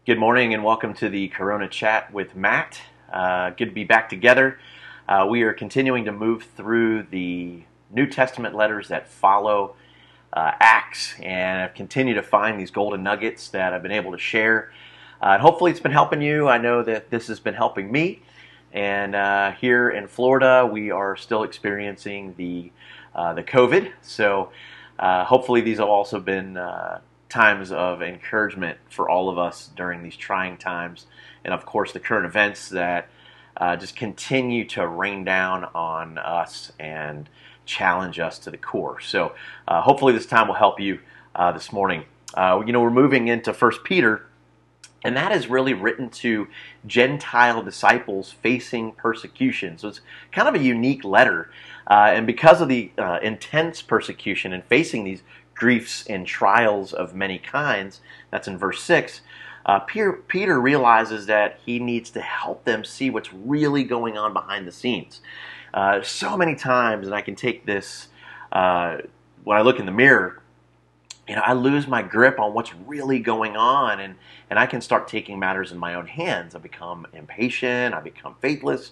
Good morning and welcome to the Corona Chat with Matt. Good to be back together. We are continuing to move through the New Testament letters that follow Acts, and I've continued to find these golden nuggets that I've been able to share. And hopefully it's been helping you. I know that this has been helping me. And here in Florida, we are still experiencing the COVID. So hopefully these have also been times of encouragement for all of us during these trying times, and of course the current events that just continue to rain down on us and challenge us to the core. So hopefully this time will help you this morning. We're moving into 1 Peter, and that is really written to Gentile disciples facing persecution. So it's kind of a unique letter, and because of the intense persecution and facing these griefs and trials of many kinds, that's in verse 6, Peter realizes that he needs to help them see what's really going on behind the scenes. So many times, and I can take this when I look in the mirror, I lose my grip on what's really going on, and I can start taking matters in my own hands. I become impatient, I become faithless,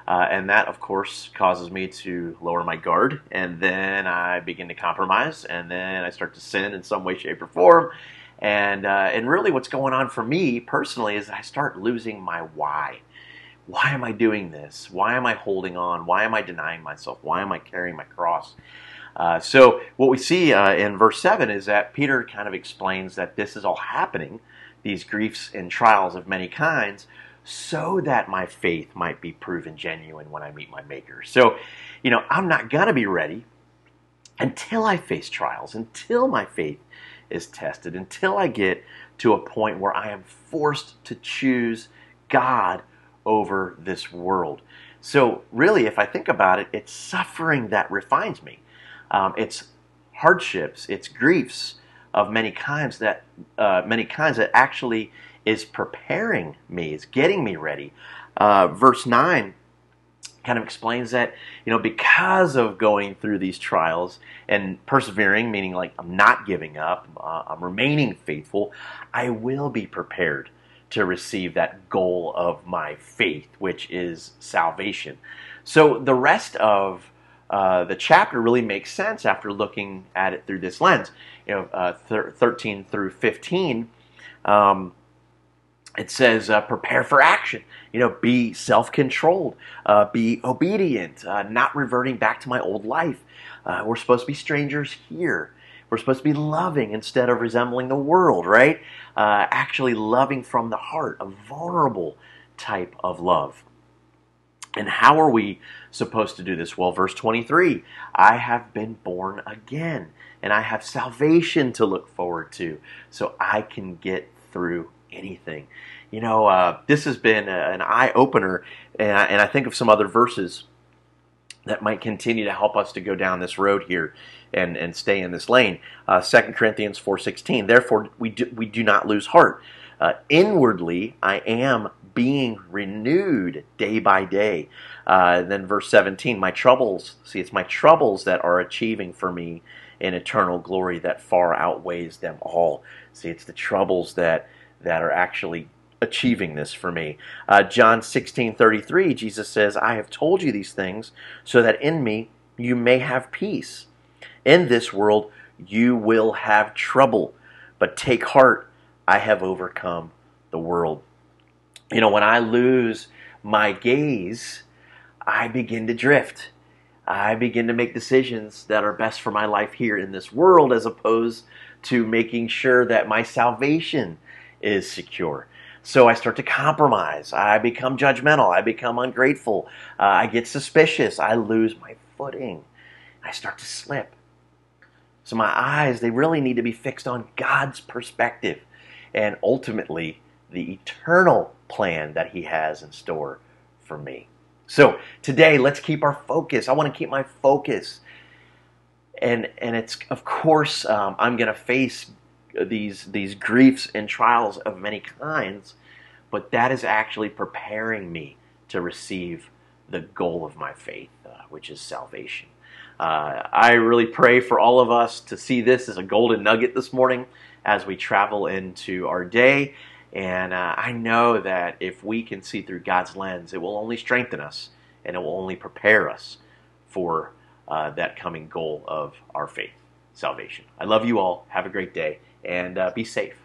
and that, of course, causes me to lower my guard, and then I begin to compromise, and then I start to sin in some way, shape, or form. And really what's going on for me personally is I start losing my why. Why am I doing this? Why am I holding on? Why am I denying myself? Why am I carrying my cross? So what we see in verse 7 is that Peter kind of explains that this is all happening, these griefs and trials of many kinds, so that my faith might be proven genuine when I meet my Maker. So, I'm not going to be ready until I face trials, until my faith is tested, until I get to a point where I am forced to choose God over this world. So really, if I think about it, it's suffering that refines me. It's hardships, it's griefs of many kinds that actually is preparing me, is getting me ready. Verse 9 kind of explains that, because of going through these trials and persevering, meaning like I'm not giving up, I'm remaining faithful, I will be prepared to receive that goal of my faith, which is salvation. So the rest of the chapter really makes sense after looking at it through this lens. 13 through 15, it says, prepare for action. Be self-controlled, be obedient, not reverting back to my old life. We're supposed to be strangers here. We're supposed to be loving instead of resembling the world, right? Actually loving from the heart, a vulnerable type of love. And how are we supposed to do this? Well, verse 23, I have been born again, and I have salvation to look forward to, so I can get through anything. This has been an eye-opener, and I think of some other verses that might continue to help us to go down this road here and stay in this lane. 2 Corinthians 4:16, therefore we do not lose heart. Inwardly, I am being renewed day by day. Then verse 17, my troubles, it's my troubles that are achieving for me an eternal glory that far outweighs them all. See, it's the troubles that are actually achieving this for me. John 16:33, Jesus says, I have told you these things so that in me you may have peace. In this world you will have trouble, but take heart, I have overcome the world. When I lose my gaze, I begin to drift. I begin to make decisions that are best for my life here in this world as opposed to making sure that my salvation is secure. So I start to compromise. I become judgmental. I become ungrateful. I get suspicious. I lose my footing. I start to slip. So my eyes, they really need to be fixed on God's perspective and ultimately the eternal plan that He has in store for me. So today, let's keep our focus. I want to keep my focus. And it's, of course, I'm going to face these griefs and trials of many kinds, but that is actually preparing me to receive the goal of my faith, which is salvation. I really pray for all of us to see this as a golden nugget this morning as we travel into our day. And I know that if we can see through God's lens, it will only strengthen us and it will only prepare us for that coming goal of our faith, salvation. I love you all. Have a great day and be safe.